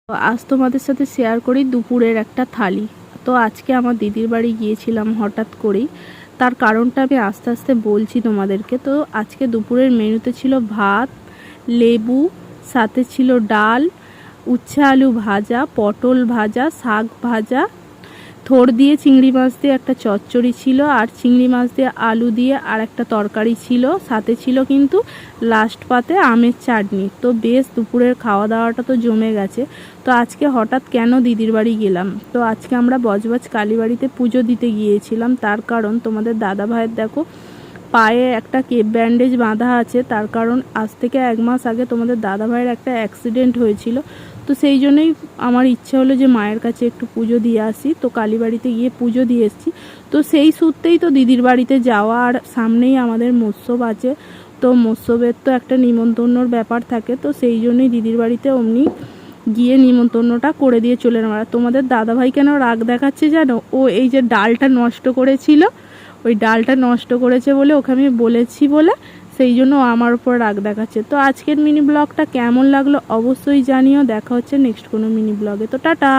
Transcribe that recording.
তো আজ তোমাদের সাথে শেয়ার করি দুপুরের একটা থালি। তো আজকে আমার দিদির বাড়ি গিয়েছিলাম হঠাৎ করেই, তার কারণটা আমি আস্তে আস্তে বলছি তোমাদেরকে। তো আজকে দুপুরের মেনুতে ছিল ভাত, লেবু, সাথে ছিল ডাল, উচ্ছে আলু ভাজা, পটল ভাজা, শাক ভাজা, থোড় দিয়ে চিংড়ি মাছ দিয়ে একটা চচ্চড়ি ছিল, আর চিংড়ি মাছ দিয়ে আলু দিয়ে আর একটা তরকারি ছিল, সাথে ছিল কিন্তু লাস্ট পাতে আমের চাটনি। তো বেশ দুপুরের খাওয়া দাওয়াটা তো জমে গেছে। তো আজকে হঠাৎ কেন দিদির বাড়ি গেলাম, তো আজকে আমরা বজবজ কালীবাড়িতে পুজো দিতে গিয়েছিলাম। তার কারণ তোমাদের দাদা ভাইয়ের দেখো পায়ে একটা কেপ ব্যান্ডেজ বাঁধা আছে, তার কারণ আজ থেকে 1 মাস আগে তোমাদের দাদা ভাইয়ের একটা অ্যাক্সিডেন্ট হয়েছিল। তো সেই জন্যই আমার ইচ্ছা হলো যে মায়ের কাছে একটু পুজো দিয়ে আসি। তো কালীবাড়িতে গিয়ে পুজো দিয়ে এসেছি। তো সেই সূত্রেই তো দিদির বাড়িতে যাওয়া, আর সামনেই আমাদের মৎস্যব আছে। তো মৎস্যবের তো একটা নিমন্ত্রণর ব্যাপার থাকে, তো সেই জন্যই দিদির বাড়িতে অমনি গিয়ে নিমন্ত্রণটা করে দিয়ে চলে এলাম। আর তোমাদের দাদাভাই কেন রাগ দেখাচ্ছে জানো, ও এই যে ডালটা নষ্ট করেছিল, ওই ডালটা নষ্ট করেছে বলে ওকে আমি বলেছি বলে সেই জন্য আমার উপর রাগ দেখাচ্ছে। তো আজকের মিনি ব্লগটা কেমন লাগলো অবশ্যই জানিও। দেখা হচ্ছে নেক্সট কোনো মিনি ব্লগে। তো টাটা।